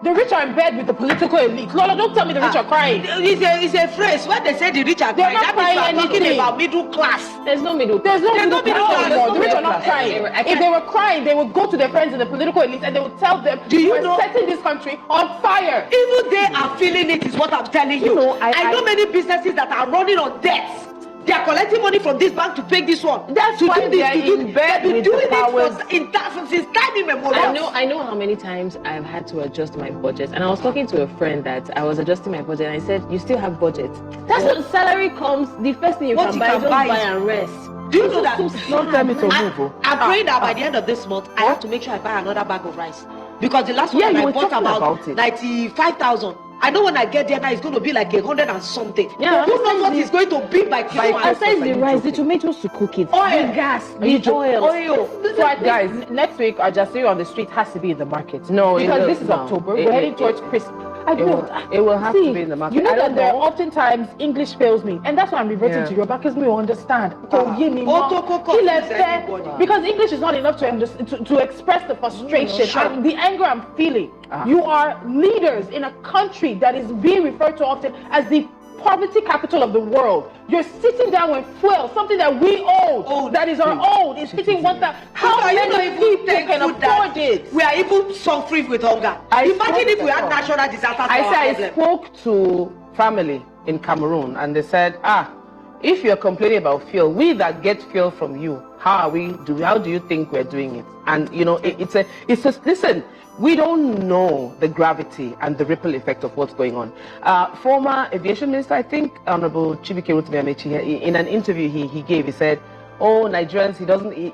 The rich are in bed with the political elite. Lola, don't tell me the rich are crying. It's a phrase. When they say the rich are crying, that means we are talking about middle class. There's no middle There's class. no middle class anymore. The rich are not crying. If they were crying, they would go to their friends in the political elite and they would tell them, we're setting this country on fire. Even they are feeling it, is what I'm telling you. I know many businesses that are running on debts. They are collecting money from this bank to pay this one. That's why they are in bed with the powers. Since time immemorial. I know how many times I've had to adjust my budget. And I was talking to a friend that I was adjusting my budget and I said, you still have budget. That's when salary comes, the first thing you can buy, just buy and rest. Do you know that? Don't tell me to move. I'm praying that by the end of this month, I have to make sure I buy another bag of rice. Because the last one I bought about 95,000. I know when I get there now, it's going to be like 100 and something. Yeah, who knows what it's going to be by Christmas? Besides the rice, the tomatoes to cook it, oil, the gas, the oil. So guys, next week, our Jasiri on the street has to be in the market. No, because this is October. We're heading towards Christmas. It will have to be in the market. You know that there are oftentimes English fails me, and that's why I'm reverting to Yoruba because we understand. Because English is not enough to express the frustration and the anger I'm feeling. You are leaders in a country that is being referred to often as the poverty capital of the world. You're sitting down with fuel, something that we own, that is our own, is hitting 1,000. How many people can afford it? We are even suffering with hunger. Imagine if we had natural disasters. I spoke to family in Cameroon and they said, if you're complaining about fuel, we that get fuel from you, how do you think we're doing it? And you know, it's just, listen, we don't know the gravity and the ripple effect of what's going on. Former aviation minister, I think, Honorable Chibuike Rotimi Amechi, in an interview he gave, he said, Nigerians, he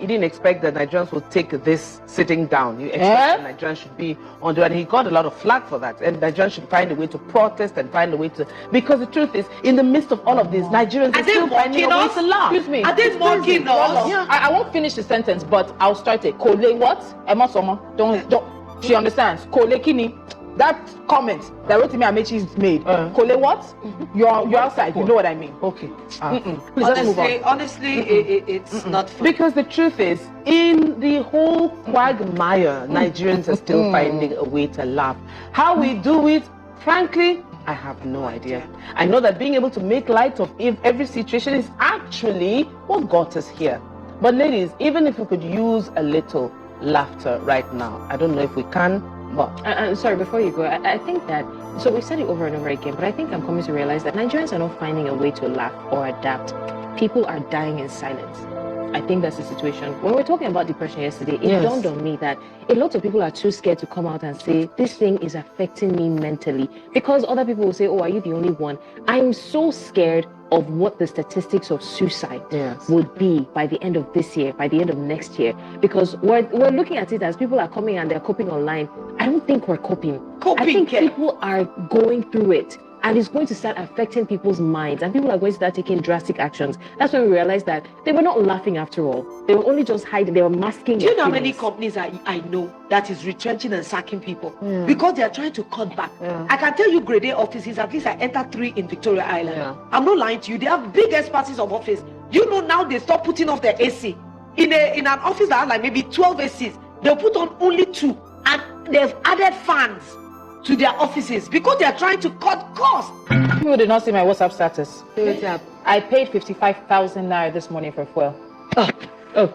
didn't expect that Nigerians would take this sitting down. He expected that Nigerians should be on the, and he got a lot of flack for that. And Nigerians should find a way to protest and find a way to, because the truth is, in the midst of all of this, Nigerians are still finding a way to laugh. Excuse me. Are they mocking us? Yeah. I won't finish the sentence, but I'll start it. Kole what? Emma Soma. Don't. She understands. Kole kini. That comment that Rotimi Amechi made. Kole what? You're outside. You know what I mean. Okay. Please, let's move on. Honestly, it's not fun. Because the truth is, in the whole quagmire, Nigerians are still finding a way to laugh. How we do it, frankly, I have no idea. I know that being able to make light of every situation is actually what got us here. But ladies, even if we could use a little laughter right now, I don't know if we can, but... I'm sorry, before you go, I think that, so we said it over and over again, but I think I'm coming to realize that Nigerians are not finding a way to laugh or adapt. People are dying in silence. I think that's the situation. When we were talking about depression yesterday, it dawned on me that a lot of people are too scared to come out and say, this thing is affecting me mentally. Because other people will say, are you the only one? I'm so scared of what the statistics of suicide would be by the end of this year, by the end of next year. Because we're looking at it as people are coming and they're coping online. I don't think we're coping. I think people are going through it. And it's going to start affecting people's minds, and people are going to start taking drastic actions. That's when we realized that they were not laughing after all. They were only just hiding. They were masking. Do you know how many companies I know that is retrenching and sacking people because they are trying to cut back? I can tell you, grade A offices, at least I entered 3 in Victoria Island. I'm not lying to you. They have big espaces of office. You know, now they stop putting off their AC. In an office that has like maybe 12 ACs, they'll put on only 2, and they've added fans to their offices because they are trying to cut costs. People did not see my WhatsApp status. I paid 55,000 naira this morning for fuel.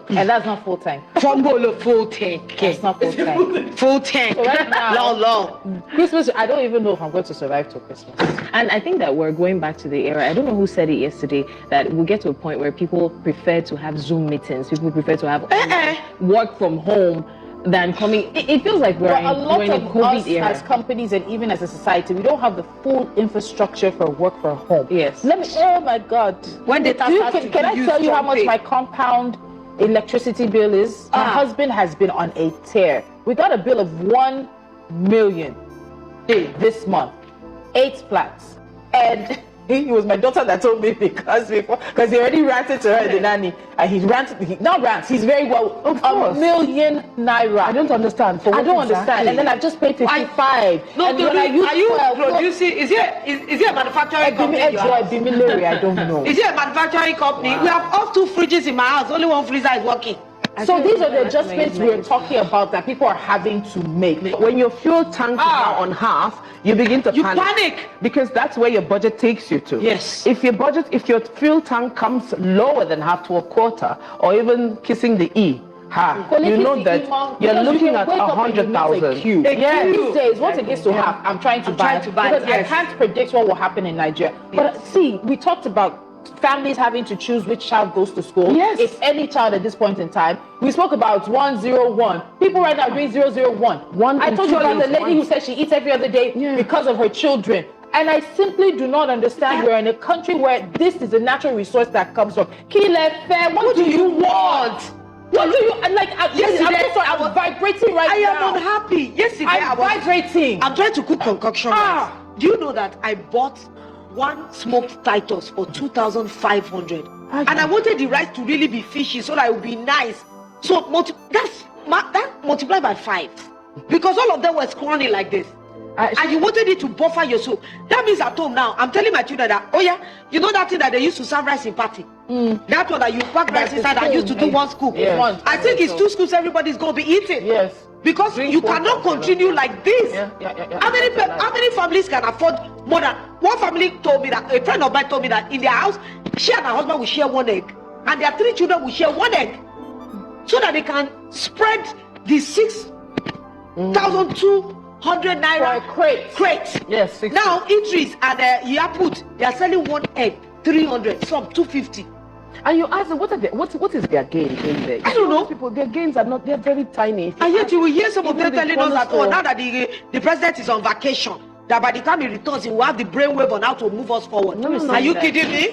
And that's not full time. Full tank. It's not full time. Full tank. So right now, long. Christmas, I don't even know if I'm going to survive till Christmas. And I think that we're going back to the era. I don't know who said it yesterday, that we'll get to a point where people prefer to have Zoom meetings. People prefer to have work from home than coming. It feels like we're in a COVID era. As companies and even as a society, we don't have the full infrastructure for work from home. Yes. Oh my God. When they can I tell you how much my compound electricity bill is? My husband has been on a tear. We got a bill of 1 million this month, 8 flats, and it was my daughter that told me because he already ranted to her, the nanny, and he's very well, 1 million naira. I don't understand. I don't understand. And then I've just paid 55. No, are you producing? Is it a manufacturing company? I don't know. Is it a manufacturing company? We have off 2 fridges in my house. Only 1 freezer is working. So these are the adjustments we're talking about that people are having to make. When your fuel tank is now on half, you begin to panic because that's where your budget takes you to. Yes. If your fuel tank comes lower than half to a quarter, or even kissing the E, you know that you're looking at 100,000. Yes. These days, once it gets to half, I'm trying to buy because I can't predict what will happen in Nigeria. But see, we talked about families having to choose which child goes to school. Yes. If any child at this point in time. We spoke about 101. People right now are doing 001. I told you about the lady who said she eats every other day because of her children. And I simply do not understand. We're in a country where this is a natural resource that comes from. Kilefe, what do you want? What do you like? Yesterday, I'm vibrating right now. I am unhappy. Yesterday, I'm vibrating. I'm trying to cook concoction rice. Do you know that I bought one smoked Titus for 2,500, and I wanted the rice to really be fishy so that it would be nice. So that multiplied by 5, because all of them were scrawny like this. And you wanted it to buffer your soul. That means at home now, I'm telling my children that, oh yeah, you know that thing that they used to serve rice in party? That one that you pack rice inside that used to do one scoop. Yes. I think it's 2 scoops everybody's going to be eating. Yes. Because you cannot continue like this. How many families can afford more than one family? Told me that a friend of mine told me that in their house, she and her husband will share 1 egg, and their 3 children will share 1 egg, so that they can spread the 6,200 naira crate. Yes. 60. Now eateries and Yaput, they are selling 1 egg 300, some 250. And you ask them, what is their gain in there? I don't know. People, their gains are not, they're very tiny. And yet you will hear some of them telling us that, cornerstone. now that the president is on vacation, that by the time he returns, he will have the brainwave on how to move us forward. Are you kidding me?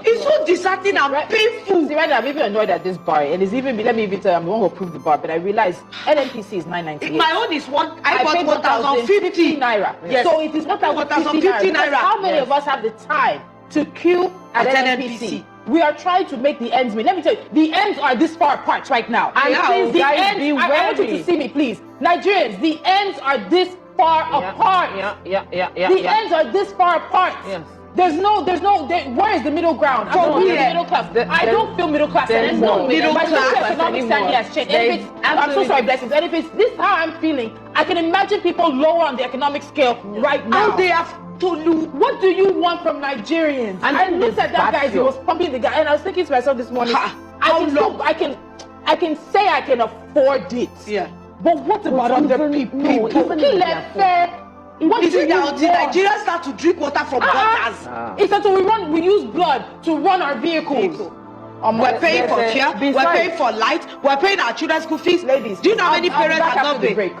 It's so disheartening and painful. See, right now, I'm even annoyed at this bar. And it's even, let me even tell you, I'm the one who approved the bar, but I realized NNPC is 998. My own is I bought paid 1,050 naira. Yes. So it is 1,050 naira. How many of us have the time to queue at NNPC? We are trying to make the ends meet. Let me tell you, the ends are this far apart right now. And please, the ends, I want you to see me, please. Nigerians, the ends are this far apart. The ends are this far apart. Yes. Where is the middle ground? Middle class. I don't feel middle class anymore. My economic standing has changed. I'm so sorry, blessings. And if it's this how I'm feeling, I can imagine people lower on the economic scale right now. How they have to lose. What do you want from Nigerians? And I looked at that guy, he was pumping the guy, and I was thinking to myself this morning, I can say I can afford it. Yeah. But what about other people? What is it that until Nigerians start to drink water from gutters? It's that we use blood to run our vehicles. We're paying for fuel, we're paying for light, we're paying our children's school fees. Ladies, do you know how many parents are not paying?